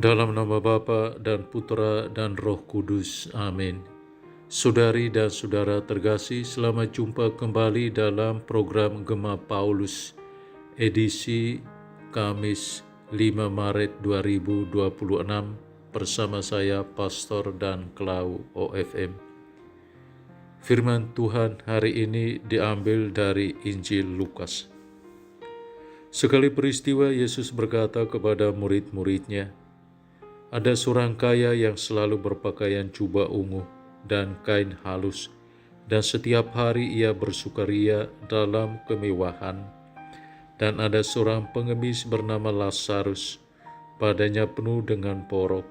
Dalam nama Bapa dan Putra dan Roh Kudus. Amin. Saudari dan saudara terkasih, selamat jumpa kembali dalam program Gema Paulus, edisi Kamis 5 Maret 2026 bersama saya Pastor Dan Klau OFM. Firman Tuhan hari ini diambil dari Injil Lukas. Sekali peristiwa Yesus berkata kepada murid-muridnya, "Ada seorang kaya yang selalu berpakaian jubah ungu dan kain halus, dan setiap hari ia bersukaria dalam kemewahan. Dan ada seorang pengemis bernama Lazarus, badannya penuh dengan porok.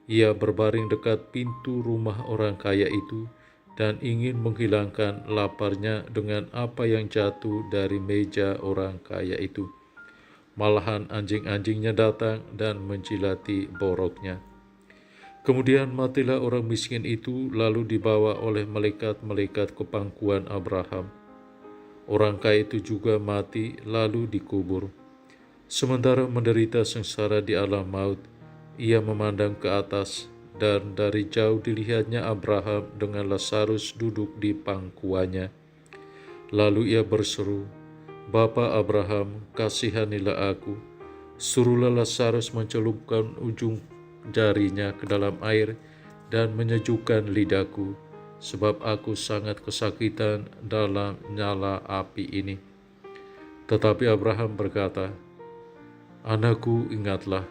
Ia berbaring dekat pintu rumah orang kaya itu dan ingin menghilangkan laparnya dengan apa yang jatuh dari meja orang kaya itu. Malahan anjing-anjingnya datang dan menjilati boroknya. Kemudian matilah orang miskin itu, lalu dibawa oleh malaikat-malaikat ke pangkuan Abraham. Orang kaya itu juga mati, lalu dikubur. Sementara menderita sengsara di alam maut, ia memandang ke atas, dan dari jauh dilihatnya Abraham dengan Lazarus duduk di pangkuannya. Lalu ia berseru, 'Bapa Abraham, kasihanilah aku. Suruhlah Lazarus mencelupkan ujung jarinya ke dalam air dan menyejukkan lidahku, sebab aku sangat kesakitan dalam nyala api ini.' Tetapi Abraham berkata, 'Anakku, ingatlah,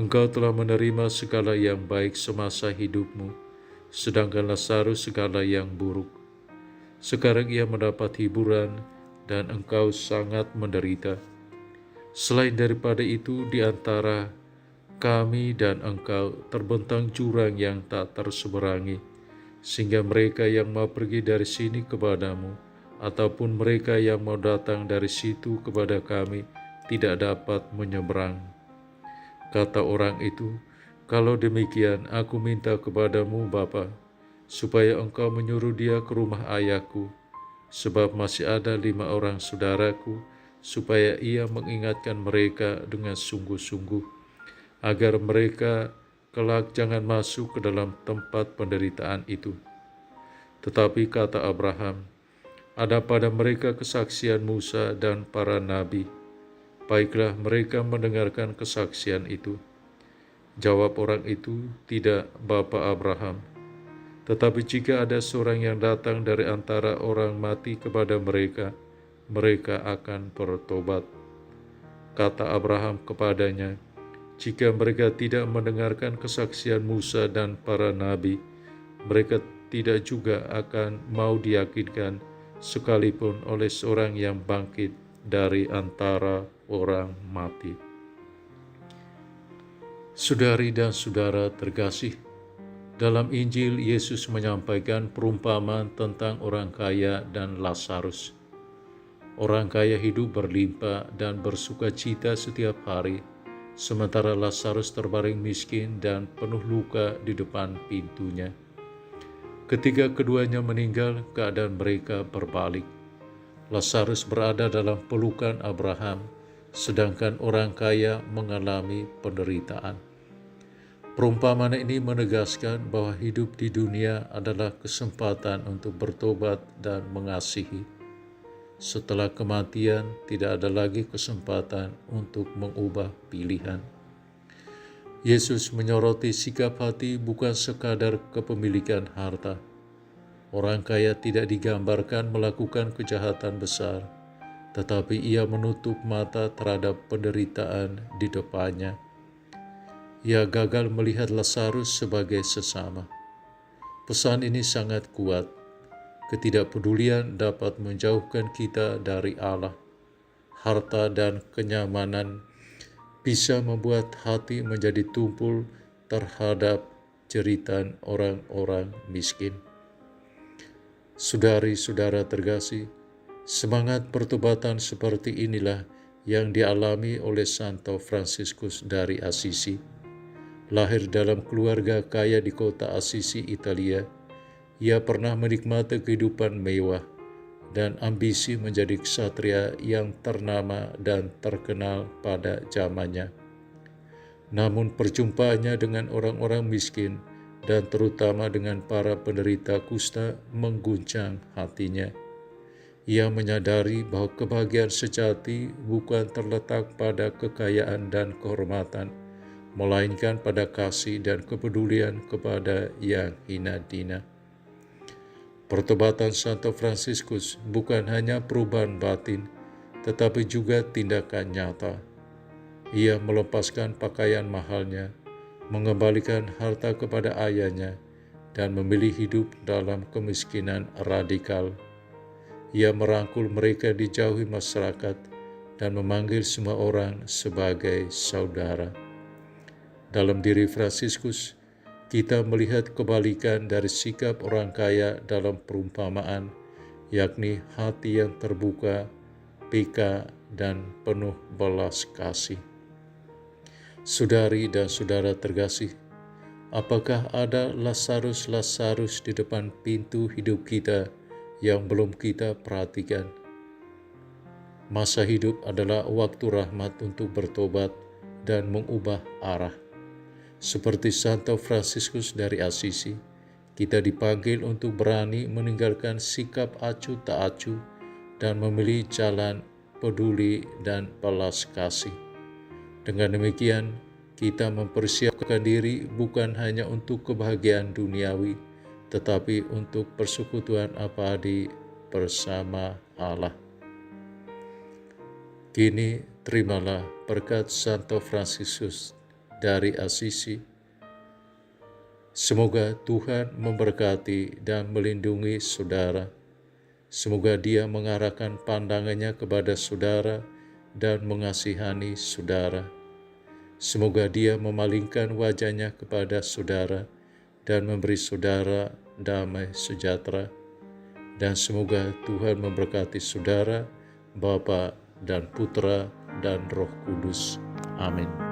engkau telah menerima segala yang baik semasa hidupmu, sedangkan Lazarus segala yang buruk. Sekarang ia mendapat hiburan dan engkau sangat menderita. Selain daripada itu, di antara kami dan engkau terbentang jurang yang tak terseberangi, sehingga mereka yang mau pergi dari sini kepadamu, ataupun mereka yang mau datang dari situ kepada kami, tidak dapat menyeberang.' Kata orang itu, 'Kalau demikian, aku minta kepadamu, Bapa, supaya engkau menyuruh dia ke rumah ayahku, sebab masih ada 5 orang saudaraku, supaya ia mengingatkan mereka dengan sungguh-sungguh, agar mereka kelak jangan masuk ke dalam tempat penderitaan itu.' Tetapi kata Abraham, 'Ada pada mereka kesaksian Musa dan para nabi. Baiklah mereka mendengarkan kesaksian itu.' Jawab orang itu, 'Tidak, Bapa Abraham. Tetapi jika ada seorang yang datang dari antara orang mati kepada mereka, mereka akan bertobat.' Kata Abraham kepadanya, 'Jika mereka tidak mendengarkan kesaksian Musa dan para nabi, mereka tidak juga akan mau diyakinkan sekalipun oleh seorang yang bangkit dari antara orang mati.' Saudari dan saudara terkasih, dalam Injil Yesus menyampaikan perumpamaan tentang orang kaya dan Lazarus. Orang kaya hidup berlimpah dan bersukacita setiap hari, sementara Lazarus terbaring miskin dan penuh luka di depan pintunya. Ketika keduanya meninggal, keadaan mereka berbalik. Lazarus berada dalam pelukan Abraham, sedangkan orang kaya mengalami penderitaan. Perumpamaan ini menegaskan bahwa hidup di dunia adalah kesempatan untuk bertobat dan mengasihi. Setelah kematian, tidak ada lagi kesempatan untuk mengubah pilihan. Yesus menyoroti sikap hati bukan sekadar kepemilikan harta. Orang kaya tidak digambarkan melakukan kejahatan besar, tetapi ia menutup mata terhadap penderitaan di depannya. Ia gagal melihat Lazarus sebagai sesama. Pesan ini sangat kuat. Ketidakpedulian dapat menjauhkan kita dari Allah. Harta dan kenyamanan bisa membuat hati menjadi tumpul terhadap jeritan orang-orang miskin. Saudari-saudara terkasih, semangat pertobatan seperti inilah yang dialami oleh Santo Fransiskus dari Assisi. Lahir dalam keluarga kaya di kota Assisi, Italia, ia pernah menikmati kehidupan mewah dan ambisi menjadi ksatria yang ternama dan terkenal pada zamannya. Namun perjumpaannya dengan orang-orang miskin dan terutama dengan para penderita kusta mengguncang hatinya. Ia menyadari bahwa kebahagiaan sejati bukan terletak pada kekayaan dan kehormatan, melainkan pada kasih dan kepedulian kepada yang hina dina. Pertobatan Santo Fransiskus bukan hanya perubahan batin, tetapi juga tindakan nyata. Ia melepaskan pakaian mahalnya, mengembalikan harta kepada ayahnya, dan memilih hidup dalam kemiskinan radikal. Ia merangkul mereka dijauhi masyarakat dan memanggil semua orang sebagai saudara. Dalam diri Fransiskus, kita melihat kebalikan dari sikap orang kaya dalam perumpamaan, yakni hati yang terbuka, peka, dan penuh belas kasih. Saudari dan saudara terkasih, apakah ada Lazarus di depan pintu hidup kita yang belum kita perhatikan? Masa hidup adalah waktu rahmat untuk bertobat dan mengubah arah. Seperti Santo Fransiskus dari Assisi, kita dipanggil untuk berani meninggalkan sikap acuh tak acuh dan memilih jalan peduli dan belas kasih. Dengan demikian, kita mempersiapkan diri bukan hanya untuk kebahagiaan duniawi, tetapi untuk persekutuan abadi bersama Allah. Kini terimalah berkat Santo Fransiskus dari Assisi. Semoga Tuhan memberkati dan melindungi saudara. Semoga Dia mengarahkan pandangannya kepada saudara dan mengasihani saudara. Semoga Dia memalingkan wajahnya kepada saudara dan memberi saudara damai sejahtera. Dan semoga Tuhan memberkati saudara, Bapa dan Putra dan Roh Kudus. Amin.